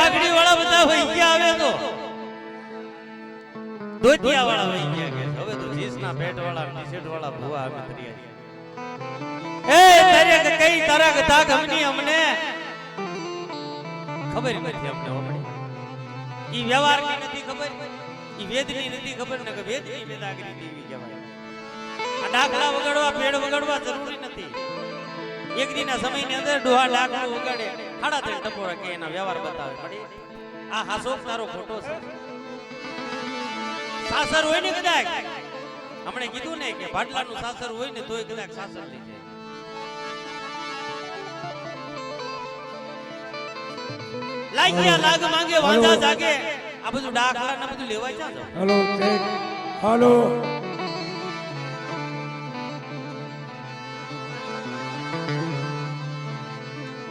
પાઘડી વાળા બધા વહી ગયા આવે તો ધોતિયા વાળા વહી ગયા કે હવે તો જીસના પેટ વાળા ટી-શર્ટ વાળા ભુવા આવે તરિયા એ તારે કે કઈ તારા કથા ગમની અમને ખબર નથી અમને ઓમણી ઈ વ્યવહાર ની નથી ખબર ઈ વેદ ની નથી ખબર ને કે વેદ ની વેદાગરી દેવી કહેવાય આ ડાકલા વગાડવા પેડ વગાડવા જરૂરી નથી એક દિના સમયની અંદર ડોહા ડાકલો વગાડે ખાડા થઈ ટપોરા કે એના વ્યવહાર બતાવે પડી આ હાસો તારો ખોટો છે સાસર હોય ને કદાચ હમણે કીધું ને કે ભાટલાનું સાસર હોય ને તોય કદાચ સાસર થઈ જાય લાગ્યા લાગ માંગે વાંધા જાગે આ બધું ડાકલા ને બધું લેવાય જાજો હેલો ચેક હાલો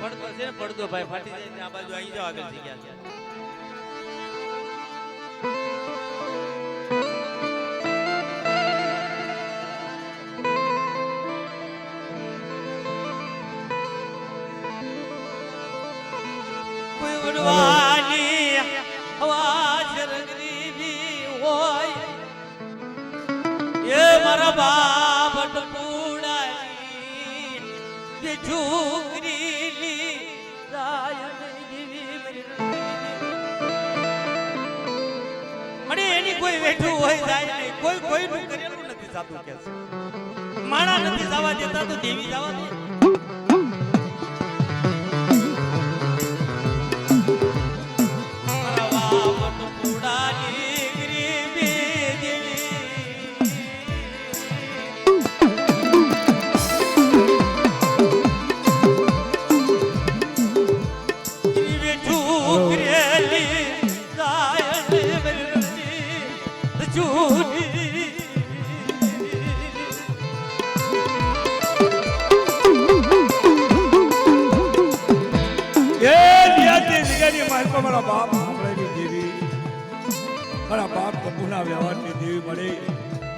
પડતો છે ને પડતો ભાઈ ફાટી જાય આ બાજુ આવી જાવ આગળ થી ગયા કોઈ ઉડવાની હવા શરગરી હોય એ મારા બાપ ટપુડાની જે છોકરી એની કોઈ વેઠું હોય જાય નહીં કોઈ કોઈનું કરેલું નથી સાતું કે છે માણા નથી જવા દેતા તો દેવી જવા દે મારા બાપ સાંભળેલી દેવી મારા બાપ કપૂના વ્યવહારની દેવી મળી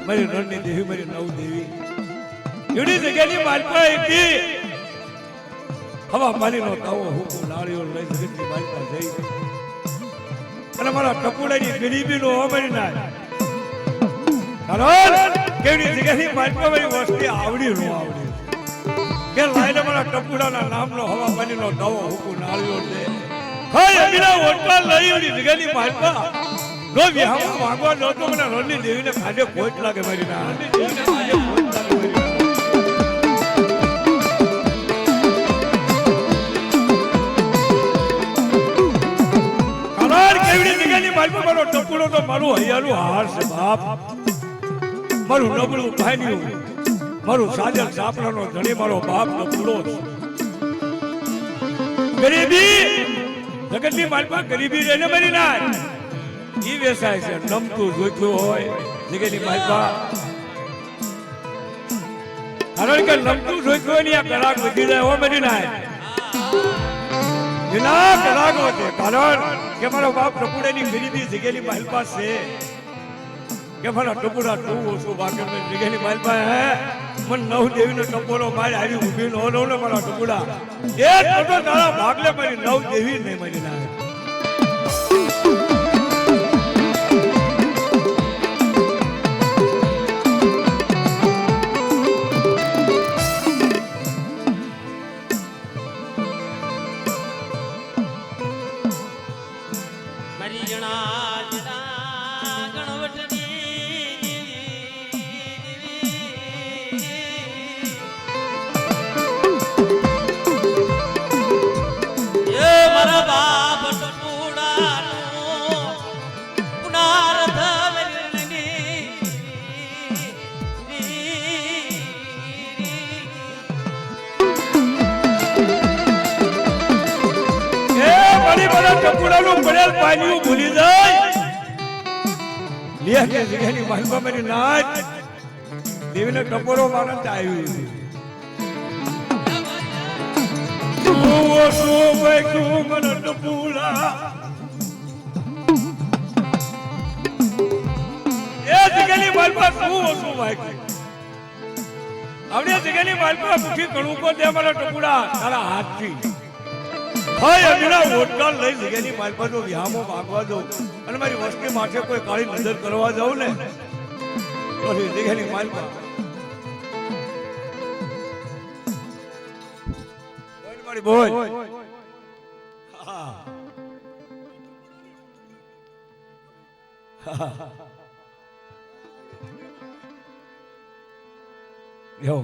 મારી રણની દેવી મારી નવ દેવી એવી જગ્યાની માલપા હતી હવા પાણીનો તાવો હુકુ નાળીઓ લઈ જગતની માલપા જઈ અને મારા ટપુડાની ગરીબીનો અમારી ના કારણ કેવી જગ્યાની માલપા મારી વસ્તી આવડી નો આવડી કે લાઈને મારા ટપુડાના નામનો હવા પાણીનો તાવો હુકુ નાળીઓ છે હાય અમીના ઓટલા લઈ ઓલી જગ્યાની માલપા નો વિહામ માંગવા નતો મને રણની દેવીને ખાડે ખોટ લાગે મારી ના રણની દેવીને ખાડે ખોટ લાગે મારી ના કેવડી જગ્યાની માલપા મારો ટપુડો તો મારું હૈયાલું હાર છે બાપ મારું નબળું ભાઈનું મારું સાજર સાપડાનો ધણી મારો બાપ ટપુડો ગરીબી જગતની માલપા ગરીબી રહીને મરી ના ઈ વેસાય છે નમતું જોઈતું હોય જગતની માલપા કારણ કે નમતું જોઈતું હોય ને આ કલાક વધી જાય હો મરી ના એના કલાક વધે કારણ કે મારો બાપ ટપુડાની ગરીબી જગ્યાની માલપા છે કે મારા ટપુડા તું ઓછું બાકી જગ્યાની માલપા હે મન નવ દેવીનો ટપોરો મારી આવી ઊભી નો નો ને મારા ટપુડા એ તો તારા ભાગલે મારી નવ દેવી નહીં મરી ના ટપુડાનું પડેલ પાણીઓ ભૂલી જાય લે કે જગ્યાની માલપા મારી નાચ દેવીને ટપોરો મારત આવ્યું મને ટપુડા એ જગ્યાની માલપા શું ઓછું ભાઈ આવડે જગ્યાની માલપા મુઠી કણું કો દે મારા ટપુડા તારા હાથથી હાય અમીરા ઓટકાલ લઈ જગ્યાની માલપા જો વિહામો માંગવા જાઉં અને મારી વસ્તી માથે કોઈ કાળી નજર કરવા જાઉં ને તો એ જગ્યાની માલપા બોલ મારી બોલ હા Yo.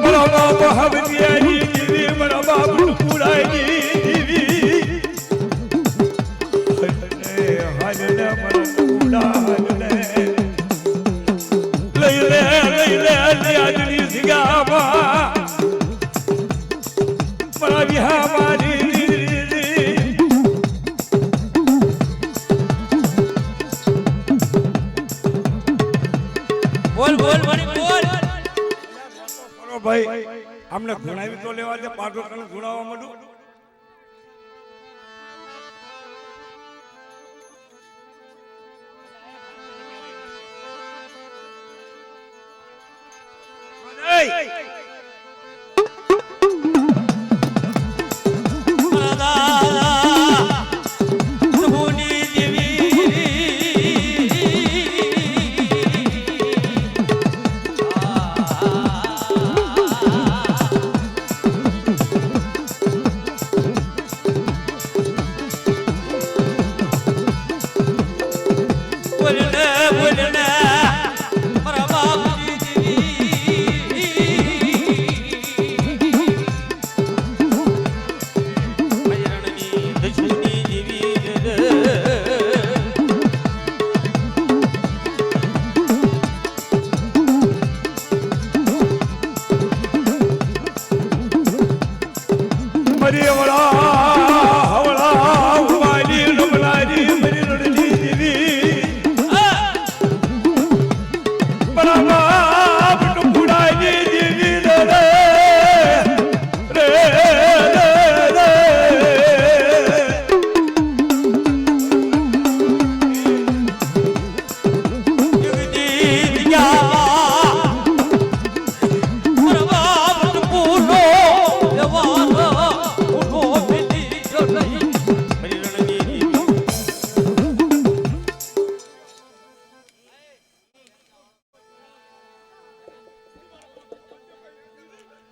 મારા બાપ હવનિયાની દીવી મારા બાપ પુરાની દીવી હાલને મારા પુરા હાલને લઈ લે આજની સિગામાં મારા વિહા મારી બોલ બોલ મણી બોલ ભાઈ આમને ગુણાવી તો લેવા દે પાટો તને ગુણાવવા માંડું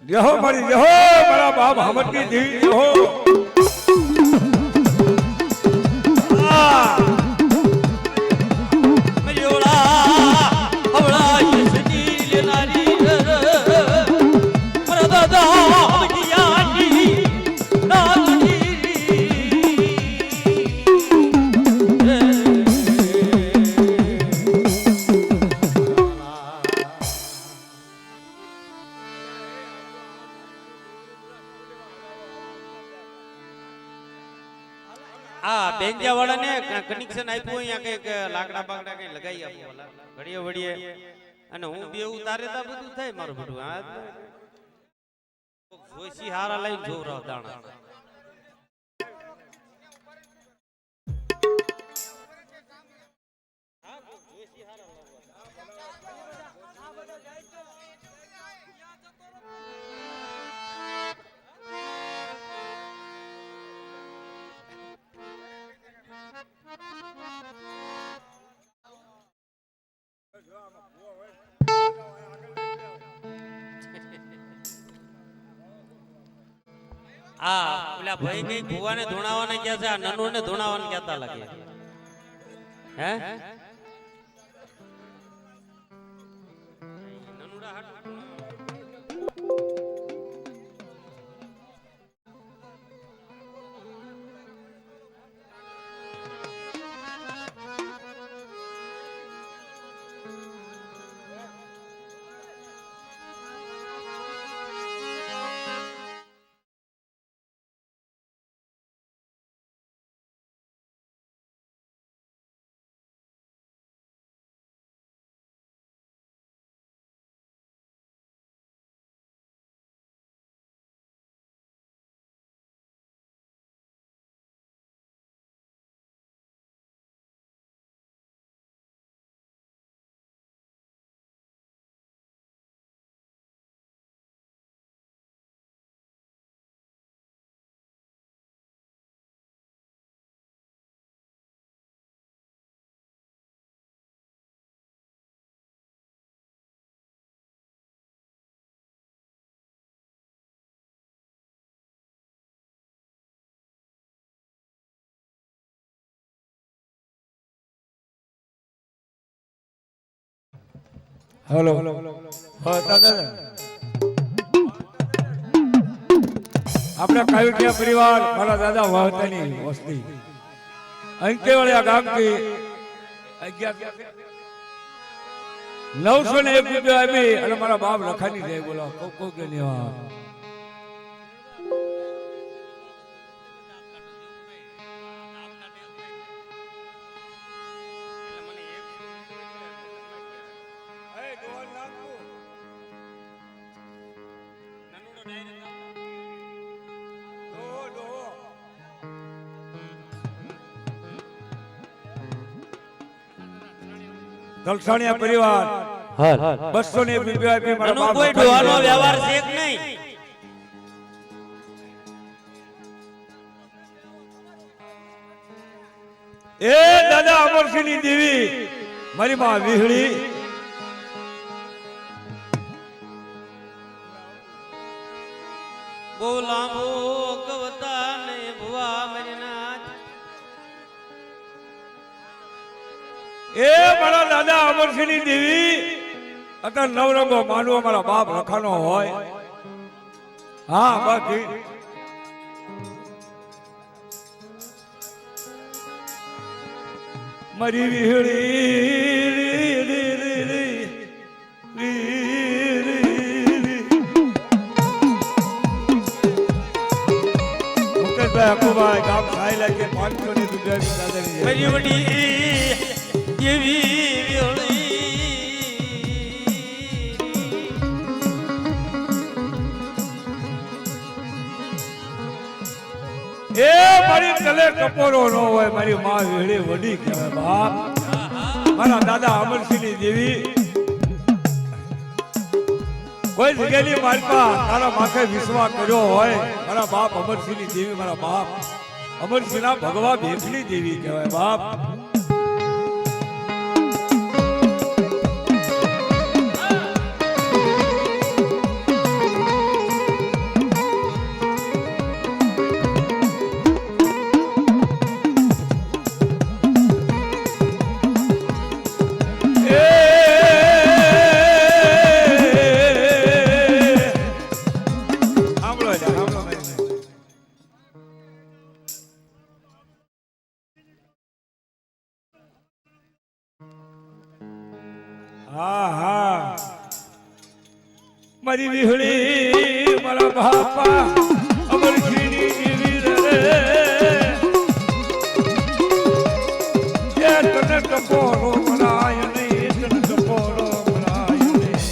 યહો મારી યહો મારા બાપ હમદની દેવી યહો આ બેંજા વાળાને કનેક્શન આપ્યું અહીંયા કઈક લાકડા બાકડા કઈ લગાવી આપો ઘડીએ વડીએ અને હું બે ઉતારે તો બધું થાય મારું બધું આ જોઈસી હારા લઈને જોવ રહો દાણા આ ઓલા ભાઈ કઈ ભુવાને ધોણાવાને કહે છે આ નનુને ધોણાવાને કહેતા લાગે હે નનુડા હાટ હેલો હા દાદા આપણે કાયુટિયા પરિવાર મારા દાદા વાહતાની વસ્તી અંકેવાળિયા ગામથી 901 રૂપિયા આપી અને મારા બાપ લખાની જાય બોલો કોક કે નહીં દલસાણિયા પરિવાર 201 રૂપિયા આપી મારા બાપ કોઈ ડોહાનો વ્યવહાર છે કે નહીં એ દાદા અમરસિંહની દેવી મારી માં વિહળી બહુ લાંબો કવતા ને ભુવા મારી નાથ એ મારા દાદા અમરસિંહની દેવી અત્યારે નવરંગો માનવો મારા બાપ રખાનો હોય હા બાકી મારી વિહળી મુકેશભાઈ અકુભાઈ ગામ સાઈ લાગે 500 ની રૂપિયા દાદાની મારી વડી એવી વ્યોળી એ મારી તલે કપોરો ન હોય મારી માં વેડી વડી કહેવાય બાપ મારા દાદા અમરસિંહની દેવી કોઈ જગ્યાની માલપા તારા માથે વિશ્વાસ કર્યો હોય મારા બાપ અમરસિંહની દેવી મારા બાપ અમરસિંહના ભગવા ભેખની દેવી કહેવાય બાપ મારી વિહળી મારા બાપા અમરસિંહની દેવી રે એ તને ટપોરો મનાય નહીં તને ટપોરો મનાય નહીં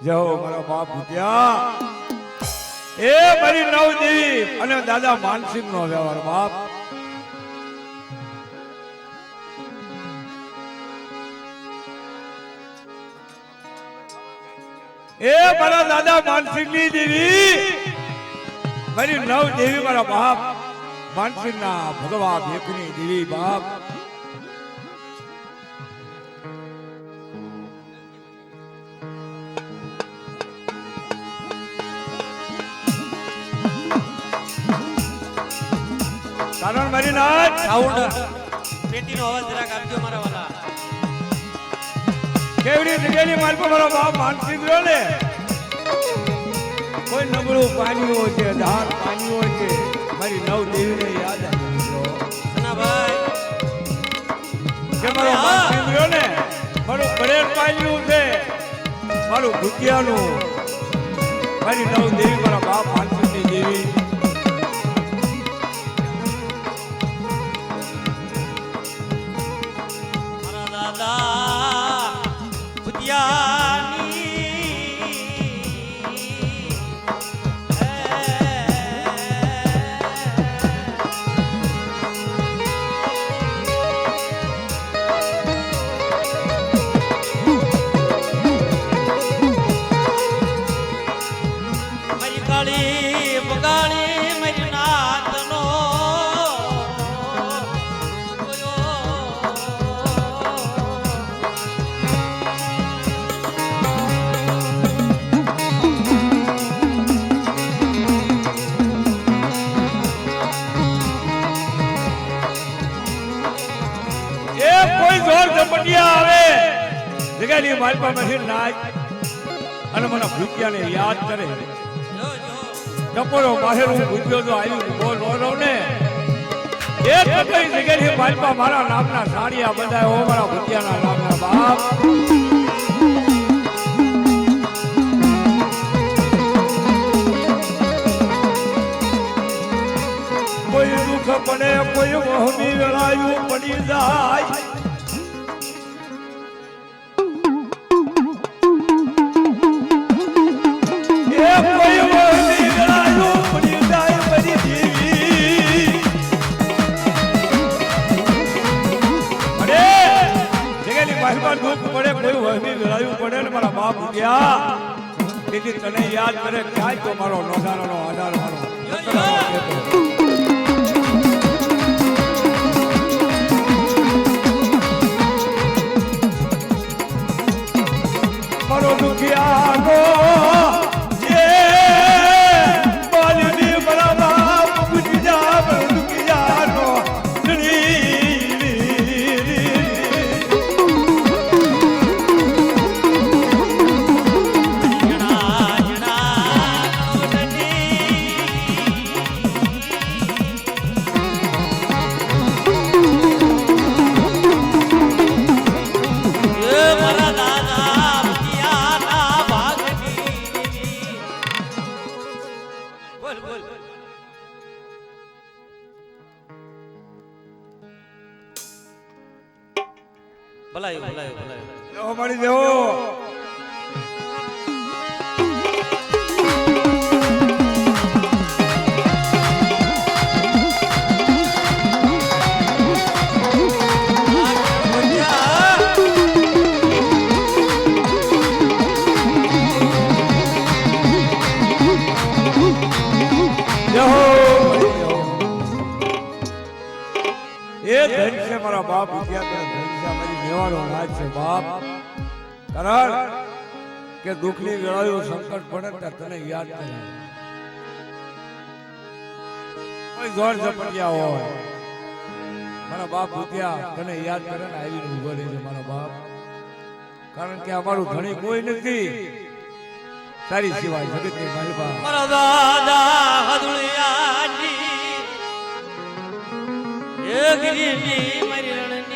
જાઓ મારા બાપ ભૂત્યા એ મારી નવ દેવી અને દાદા માનસિંહ નો વ્યવહાર બાપ એ મારા દાદા માનસિંહ ની દેવી મારી નવ દેવી મારા બાપ માનસિંહ ના ભગવા ભેખની દેવી બાપ કારણ મારી નાચ સાઉન્ડ પેટીનો અવાજ જરાક આપજો મારા વાલા કેવડી જગ્યાની માલ પર મારો બાપ માનસિંહ રહ્યો ને કોઈ નબળું પાણી હોય છે ધાર પાણી હોય છે મારી નવ દેવીને યાદ આવ્યો સનાભાઈ કે મારો માનસિંહ રહ્યો ને મારું બળેર પાણીનું છે મારું ભૂતિયાનું મારી નવ દેવી મારા બાપ માનસિંહની દેવી મારા દાદા ભૂતિયા વગાડી મારી નાથનો કોઈ જોર ઝપટિયા આવે જગ્યાની માલપા માંથી નાચ અને મને ભૂતિયાને યાદ કરે ટપોરો માહેર હું ભૂત્યો જો આવી બોલ રહો ને એ કઈ જગ્યાની માલપા મારા નામના સાડિયા બંધાય હો મારા ભૂતિયાના નામના બાપ કોઈ દુઃખ પડે કોઈ વહમી વેળાયું પડી જાય પડે કોઈ વહમી વેળાયું પડે ને મારા બાપ ગયા તેથી તને યાદ કરે ક્યાંય તો મારો નોંધાનો આધાર મારો મારો દુખિયા ગો એ બાલની મારા બાપ બુજી જા દુખિયા નો ભલાયું મળી દેવો એ ધન છે મારા બાપ વિદ્યા કરે ધન છે અમારી મેવાનો રાજ છે બાપ કારણ કે દુઃખની વેળાયું સંકટ પડે ત્યારે તને યાદ કરે કોઈ જોર ઝપટિયા હોય મારા બાપ વિદ્યા તને યાદ કરે ને આવીને ઉભો રહે છે મારા બાપ કારણ કે અમારું ધણી કોઈ નથી તારી સિવાય જગતની માલપા મારા દાદા હદુળિયાજી ગરીબી મારી રણની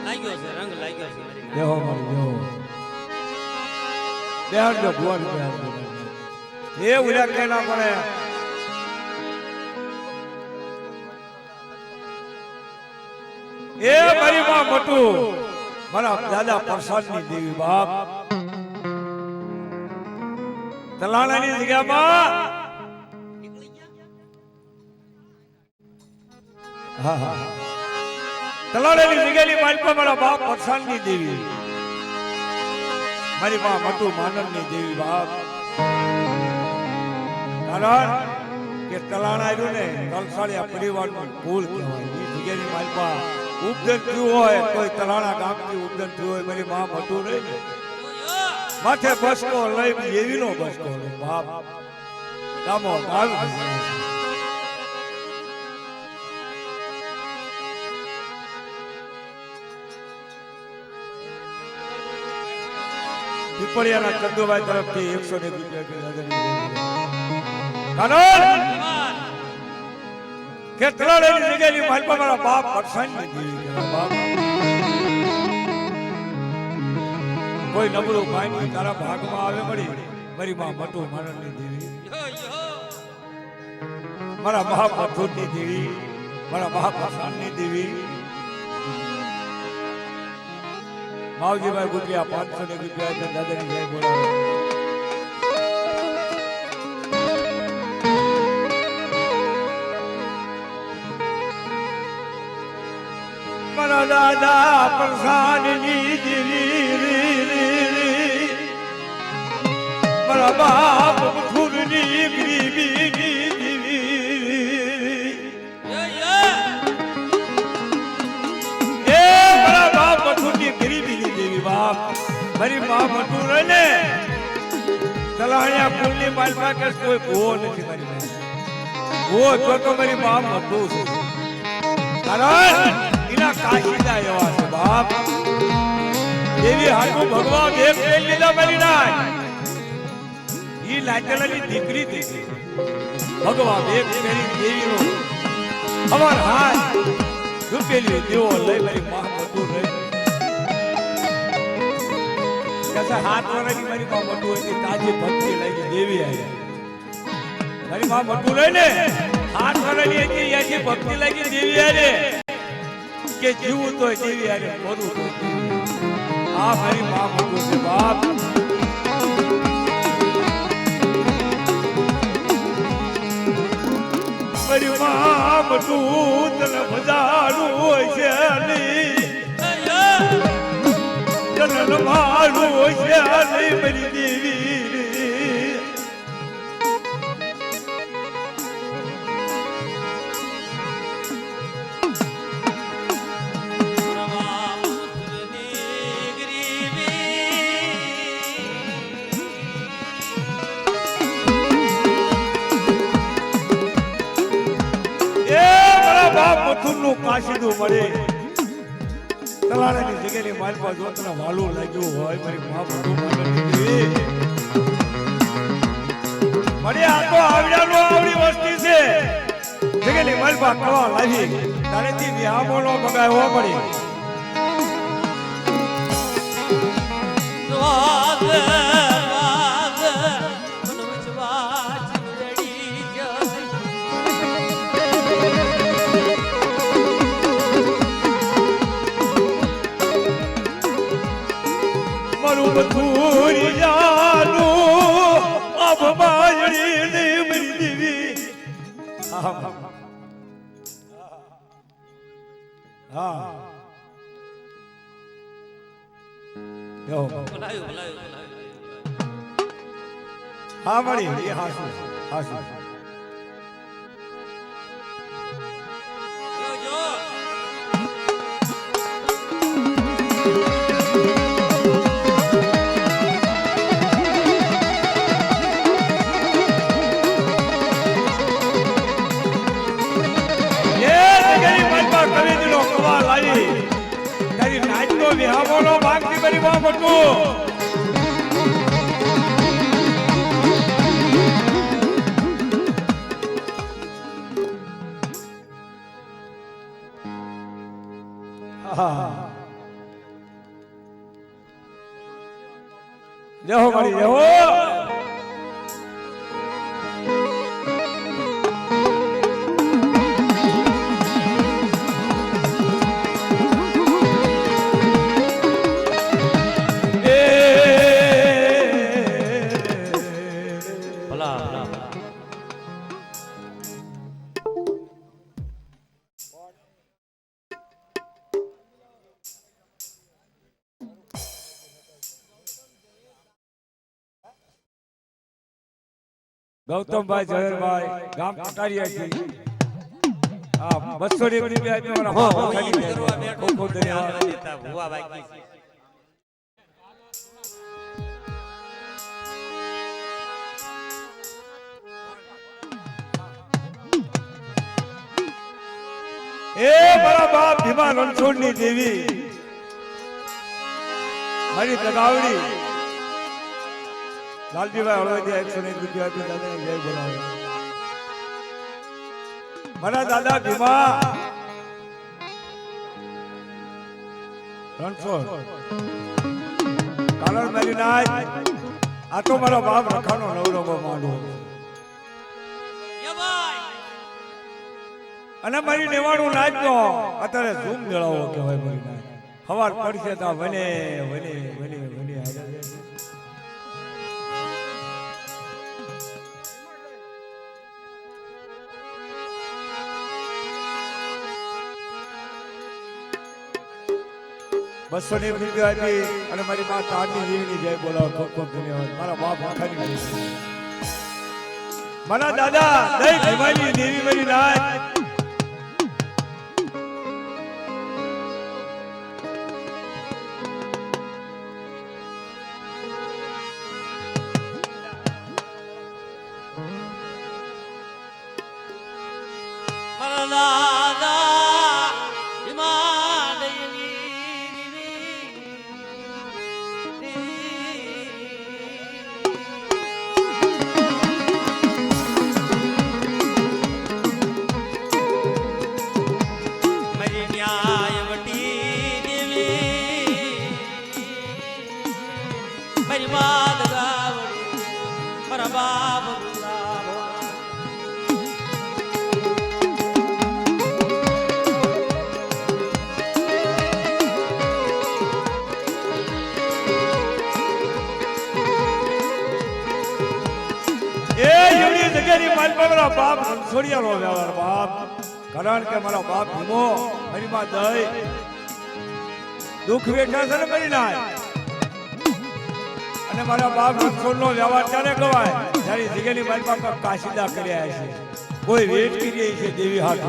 લાગ્યો છે રંગ લાગ્યો છે દેહો મારી દેહો દેહર જો ભુવન એ ઉલ્યા કેના પડે એ મારી માં મોટું મારા દાદા પ્રસાદની દેવી બાપ તલાણાની જગ્યામાં તલાણાની જગ્યાની માલપા મારા બાપ પ્રસાદની દેવી મારી માં મટુ માનવની દેવી બાપ કારણ કે તલાણા આવ્યું ને તલસાળિયા પરિવારનું કુલ કહેવાય એ જગ્યાની માલપા ઉપદેન થયું હોય કોઈ તલાણા ગામથી ઉપદેન થયું હોય મારી માં મોટું રહી ને માથે બસકો લઈ એવી નો બસકો લઈ બાપ ગામો ગામ પીપળિયાના ચંદુભાઈ તરફથી 101 કે તલાળેની જગ્યાની માલપા મારા બાપ પરસાની દેવી બાપ કોઈ નબળું માની તારા ભાગમાં આવે મળી મારી માં મટુ માનવની દેવી મારા મહાપથુરની દેવી મારા મહાપ્રસાદની દેવી માવજીભાઈ ગુટિયા 500 ને ગુટિયા દાદાની જય બોલાવે મારા દાદા પ્રસાદની દેવી મારા બાપ મથુરની ગરીબીની દેવી એ મારા બાપ મથુરની ગરીબીની દેવી બાપ મારી મા મથુર ને તલાણિયા કુલની માલમાં કે કોઈ ભૂવો નથી મારી પાસે ભૂવો તો મારી મા મથુર છે કારણ એના કાશીદા એવા છે બાપ દેવી હાથું ભગવાન એક લઈ લીધા મારી નાય ઈ લાચલાની દીકરી હતી ભગવાન એક પેલી દેવીનો અમાર હાથ રૂપેલી દેવો લઈ મારી મા મથુર લઈ कैसा हाथ वाला की मेरी मां मटू है ताजी भक्ति लगी देवी है मेरी मां मटू है ने हाथ वाला की है ऐसी भक्ति लगी देवी है रे के जीव तो देवी है रे बोलू तो आ मेरी मां मटू से बाप मेरी मां मटू तने बजारू होय છે ની જનન મારું છે નહીં મારી દેવી એ મારા બાપ મથુરનું કાશીદું મળે તલારાની જગ્યાની મારી પાસે જોતના વાલું લાગ્યું હોય મારી મા બધું માગણી મને આ તો આવડાનો આવડી વસ્તી છે જગ્યાની મારી પાસે કવા લાવી તારેથી વિહામોનો બગાડવો પડે મથુરી જાનું અબ માયડી ને મરી દેવી હા યો હા મળી એ હાસુ હાસુ વિહામોનો ભાગથી મારી મા મટુ જહો મારી જહો ગૌતમભાઈ જહેરભાઈ ગામ કટારિયા છે આ 200 રૂપિયા આપ્યા મારા ખાલી કરવા બેઠો ખૂબ ધન્યવાદ દેતા ભુવા બાકી એ મારા બાપ ભીમા રણછોડની દેવી મારી તગાવડી લાલજીભાઈ હળવદિયા 101 રૂપિયા આપી દાદાને જય બોલાવે મારા દાદા ભીમા રણછોડ કાલર મારી નાય આ તો મારો બાપ રખાનો નવરંગો માંડવો અને મારી નેવાણું નાચતો અત્યારે ઝૂમ મેળાવો કહેવાય મારી નાચ હવાર પડશે તો વને વને વને વને 200 રૂપિયા આપી અને મારી માં તારની દેવીની જય બોલાવો. ખૂબ ખૂબ ધન્યવાદ. મારા બાપ આખાની જય. મારા દાદા દઈ ભવાની દેવી મારી નાથ. મારા દાદા હિમાલયની મારી ન્યાયવટી દેવી મારી માત ગાવડી મારા બાપ મારા બાપ રણછોડિયાનો વ્યવહાર બાપ. કારણ કે મારા બાપ ભીમો મારી માં દઈ દુઃખ વેઠા છે ને કરી નાય. અને મારા બાપ રણછોડનો વ્યવહાર ત્યારે ગવાય જ્યારે જગ્યાની મારી બાપ કાશીદા કર્યા છે. કોઈ વેટ કરી છે દેવી હાથ.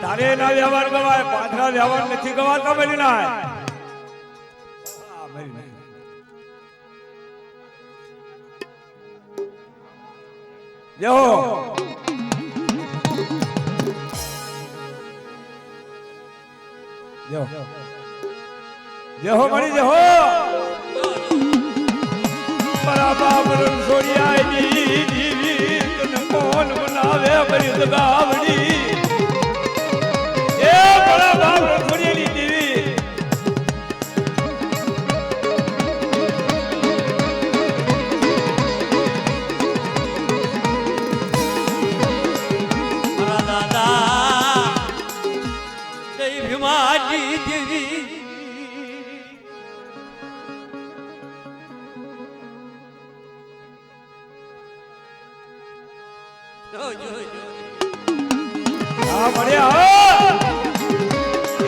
તારે એના વ્યવહાર ગવાય, પાછળ વ્યવહાર નથી ગવાતા મરી નાય. જય હો. જય હો મારી જય હો. મારા બાપ રણછોડિયાની દેવી તને કોણ બનાવે મારી દગાવડી. એ મારા બાપ રણછોડિયાની દેવી ભીમાજી દેવી આ મળ્યા.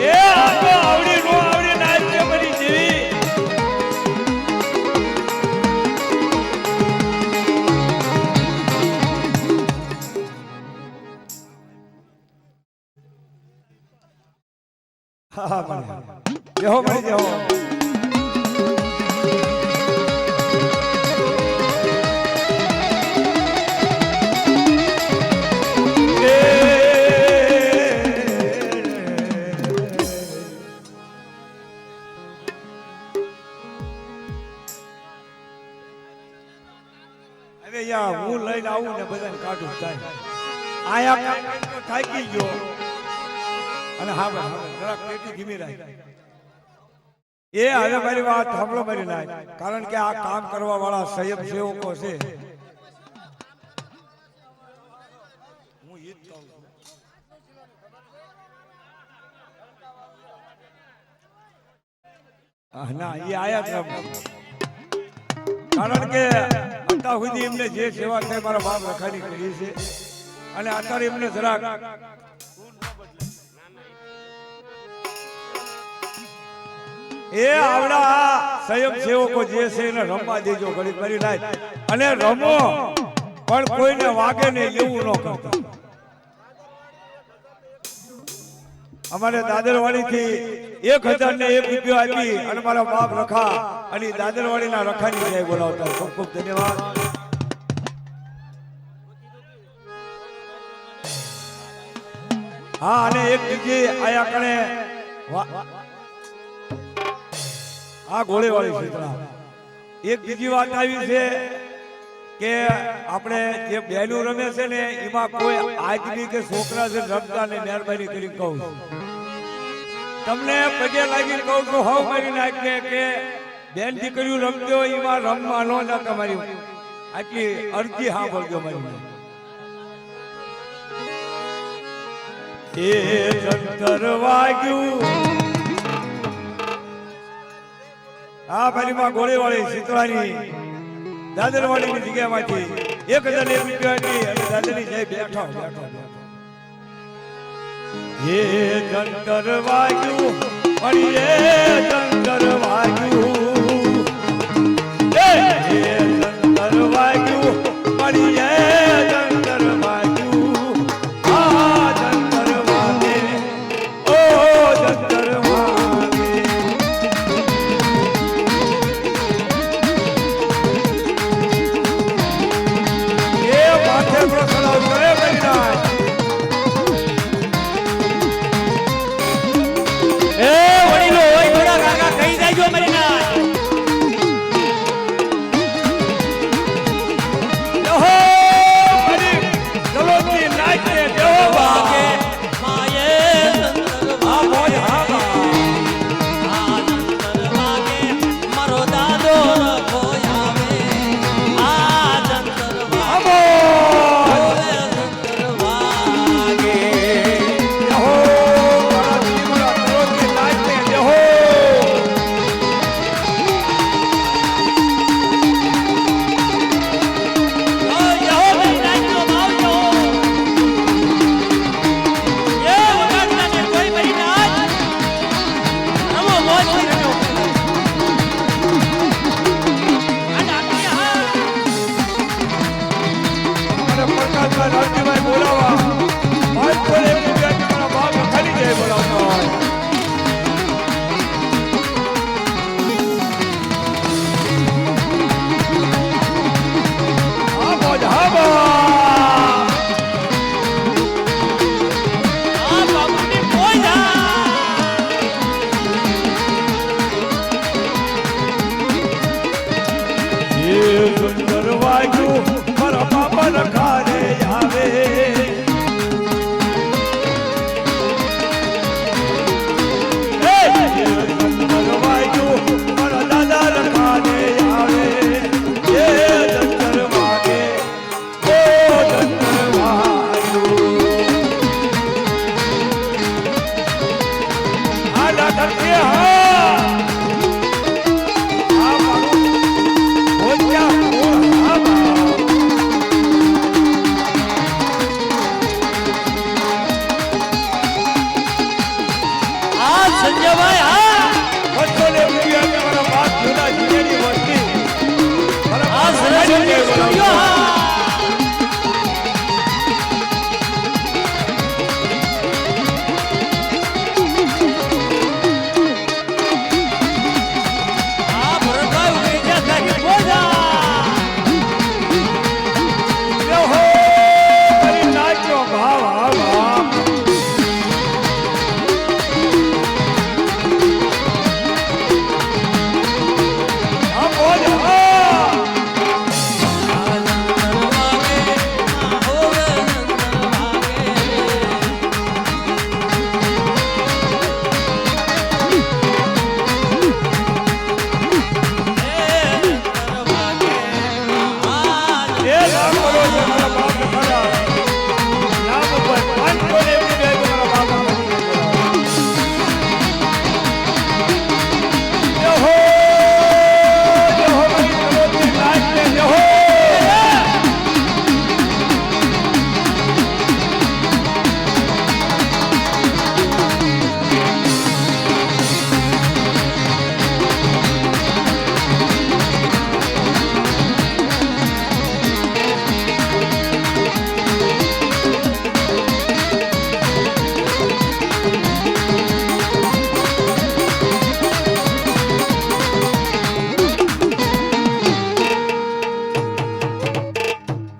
એ આ તો આવડી નો આવડી નાચે મારી દેવી. હા મળ્યા. જય હો મારી જય હો. હું લઈને આવું ને બધાને કાઢું થાય. આયા થાકી ગયો અને હા જરા પેટી ધીમી રાખ. એ હવે મારી વાત સાંભળો મારી નાય. કારણ કે આ કામ કરવા વાળા સ્વયંસેવકો છે. હું ઈ જ કહું છું. ના એ આયા જ કારણ કે અત્યાર સુધી એમને જે સેવા થઈ મારા બાપ રખાની કરી છે અને અત્યારે એમને જરાક એ આવડા સ્વયંસેવકો જે છે એને રમવા દેજો ઘડી કરી નાય. અને રમો પણ કોઈને વાગે ને એવું ન કરતા. અમારે દાદરવાડી થી 1001 રૂપિયો આપી અને મારા બાપ રખા અને દાદરવાડી ના રખાની જય બોલાવતા. ખૂબ ખૂબ ધન્યવાદ. હા અને એક બીજી આયા કણે આ ઘોડેવાળી ક્ષેત્રા એક બીજી વાત આવી છે કે આપણે જે બેલું રમે છે ને એમાં કોઈ આદમી કે છોકરા છે રમતા ને મહેરબાની કરી કહું તમને પગે લાગીને કહું છું હવ કરી નાખીએ કે બેન દીકરીઓ રમતી હોય એમાં રમવા ન જતા. તમારી આટલી અરજી સાંભળજો મારી. એ જંતર વાગ્યું આ પેલીમાં ગોળીવાળી શીતળાની દાદરવાડીની જગ્યામાંથી 1001 રૂપિયાની અને દાદરની જય બેઠો એ જંતર વાગ્યું પણ એ ધરતી હા આ મારું ભોજ્યા કોણ હા આ સંજયભાઈ હા બસો ને રૂપિયા તમારા બાપ જૂના જીની વસ્તી આ સરસ્વતી સ્ટુડિયો હા આ ભરતભાઈ ઉમેજા તારી બોજા હો તારી નાચો ભાવ હા ભાવ આ બોલ હા એ નામ બોલો છે મારા બાપ ખરા નામ ઉપર પાંચ બોલે એમની બે મારા બાપ યહો યહો મારી કરોડની નાચ ને યહો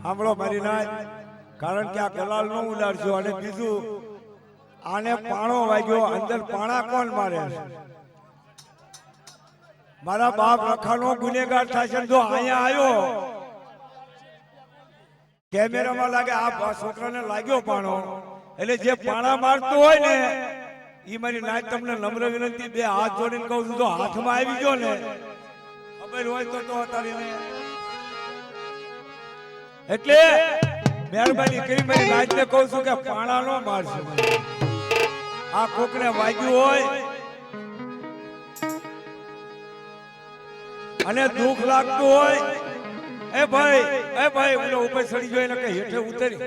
સાંભળો મારી નાચ કારણ કે આ કલાલ નો ઉડાડશો અને બીજું આને પાણો વાગ્યો અંદર પાણા કોણ મારે મારા બાપ રખાનો ગુનેગાર થશે જો અહીંયા આવ્યો કેમેરામાં લાગે આ છોકરાને લાગ્યો પાણો એટલે જે પાણા મારતો હોય ને ઈ મારી નાચ તમને નમ્ર વિનંતી બે હાથ જોડીને કહું છું જો હાથમાં આવી ગયો ને ખબર હોય તો તારીને એટલે મહેરબાની કરી મારી નાચને કહું છું કે પાણા નો મારશે આ કોકને વાગ્યું હોય અને દુઃખ લાગતું હોય એ ભાઈ ઓલો ઉપર ચડી ગયો એને કે હેઠે ઉતરી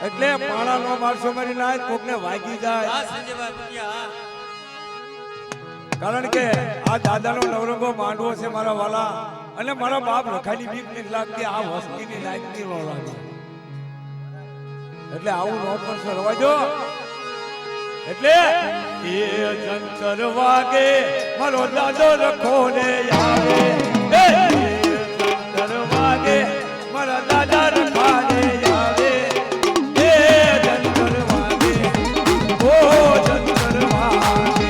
એટલે પાણા નો મારશો મારી નાચ કોકને વાગી જાય આ સંજયભાઈ ભૂરિયા કારણ કે આ દાદાનો નવરંગો માંડવો છે મારા વાલા અને મારા બાપ રખાની બીક નથી લાગતી આ વસ્તીની લાગતી ન લાગે એટલે આવું નો પણ રવા જો એટલે એ જંતર વાગે મારો દાદો રખો ને આવે એ જંતર વાગે મારા દાદા રખા ને આવે એ જંતર વાગે ઓ જંતર વાગે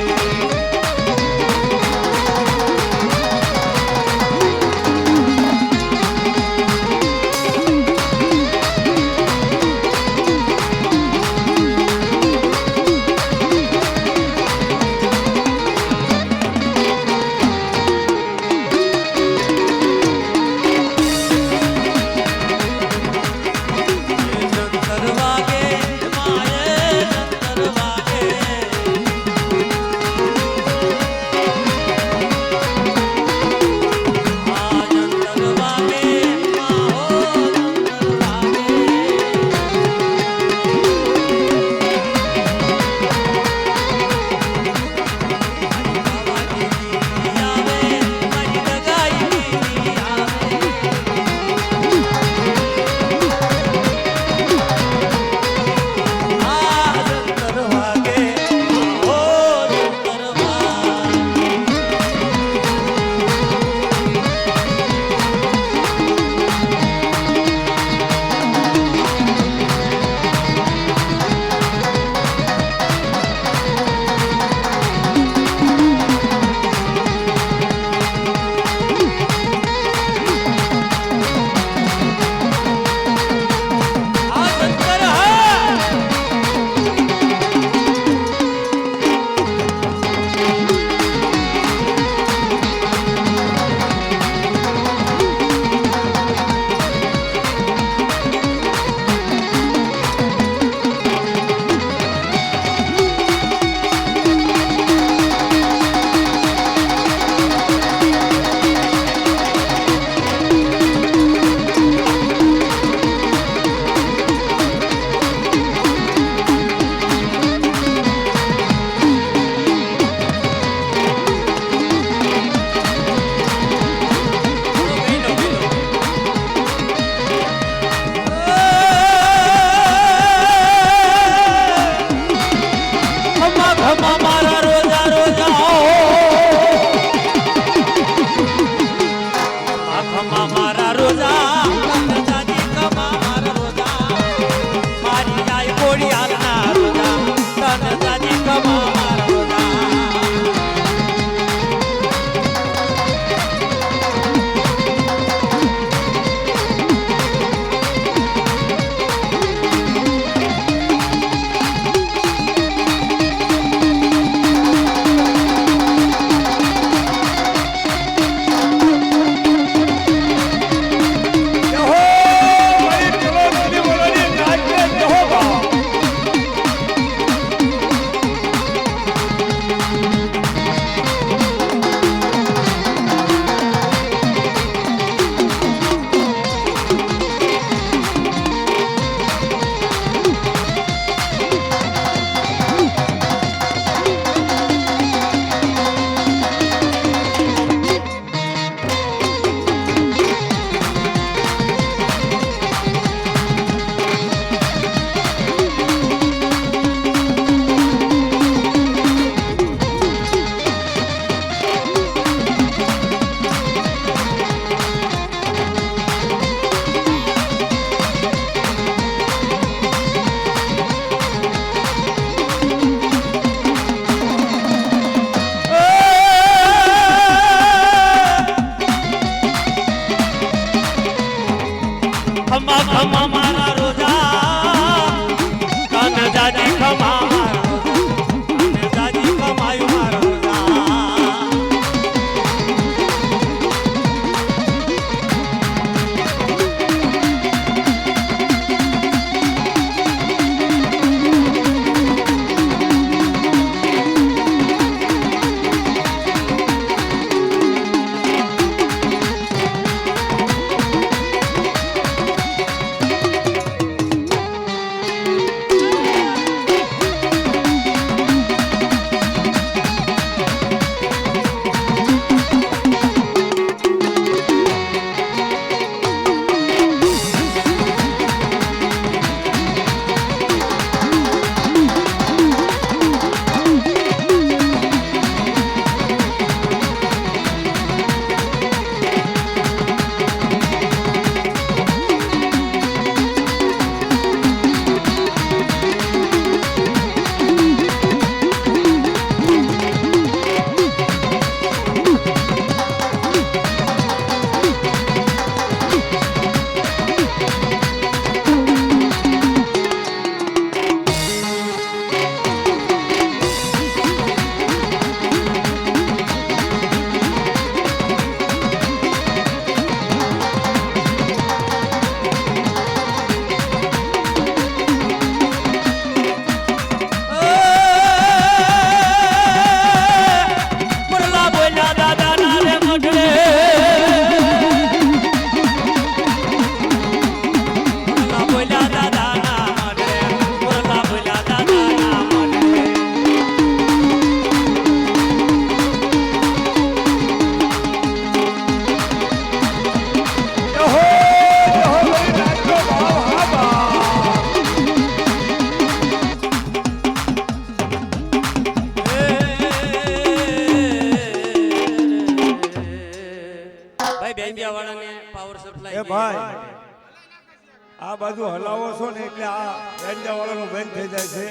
આ બાજુ હલાવો છો ને એટલે આ બેંજા વાળાનો બંધ થઈ જાય છે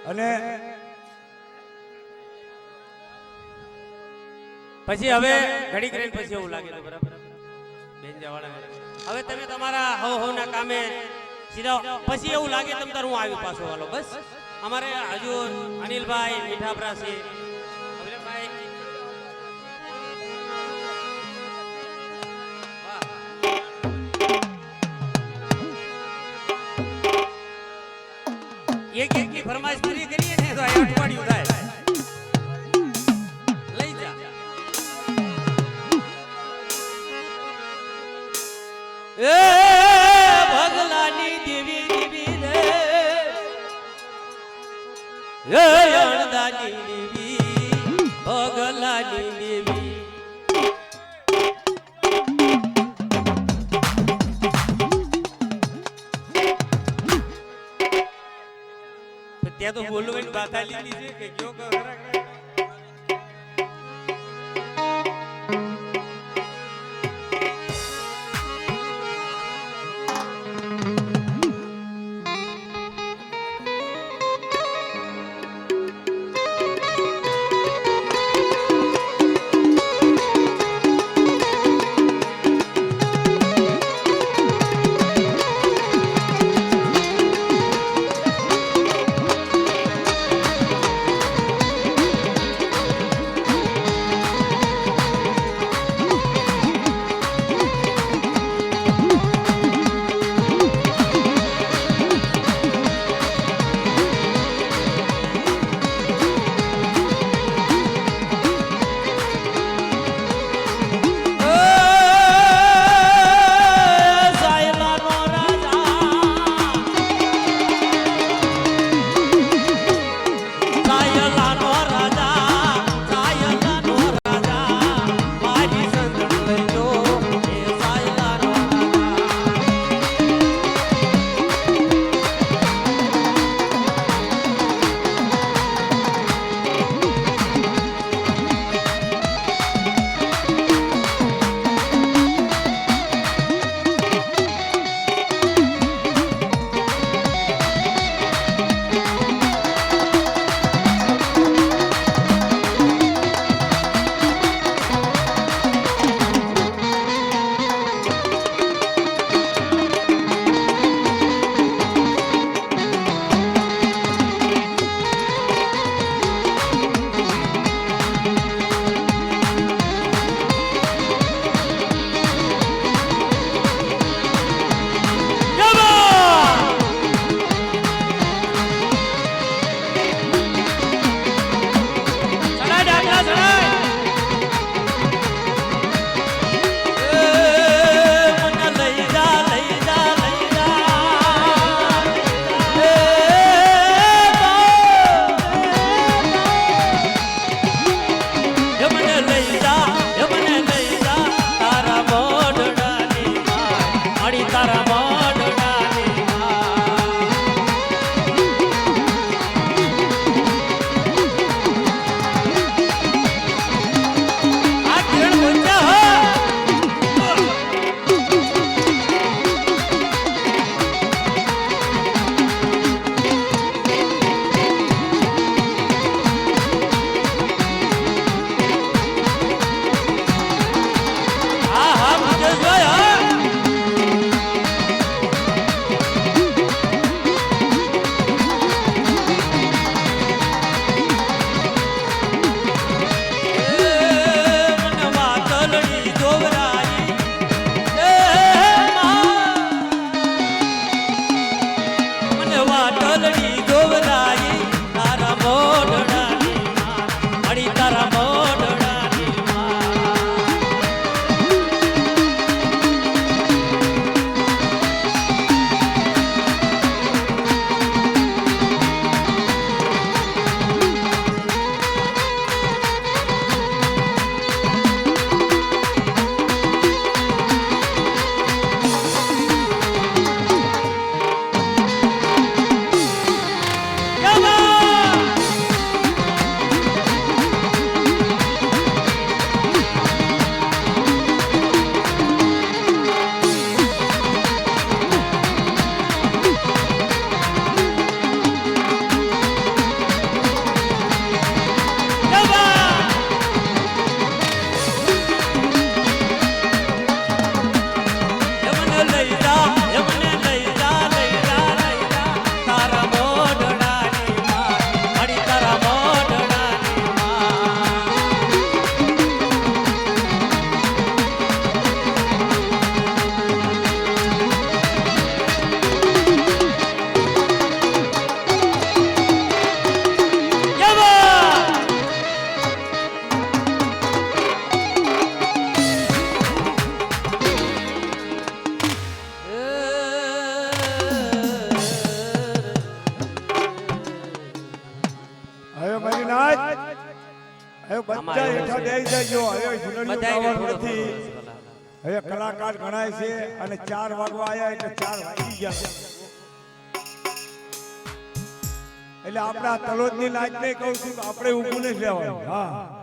અને પછી હવે ઘડી કરીને પછી એવું લાગે તો બરાબર બેંજાવાળા હવે તમે તમારા હવના કામે સીધા પછી એવું લાગે તમ તાર હું આવી પાછો વાલો બસ અમારે હજુ અનિલભાઈ મીઠાપરા છે અનિલભાઈ એક એકની ફરમાઈશ પૂરી કરીએ ને તો આ અઠવાડિયું થાય લઈ જા એ ભગલાની દેવી દેવી રે એ અણદાની દેવી ભગલાની દેવી ત્યાં તો બોલવાની બાધા લીધી છે કે કયો ખરા બધા હેઠા બેસી જાજો. હવે ઝૂલણીયું બધાયને ગાવાનું થોડો નથી. થોડો ભલા. હવે કલાકાર ગણાય છે અને 4 વાગવા આયા એટલે 4 વાગી ગયા. એટલે આપણા તલોદની નાચ ને કહું છું કે આપણે ઊભું નથી રહેવાનું. હા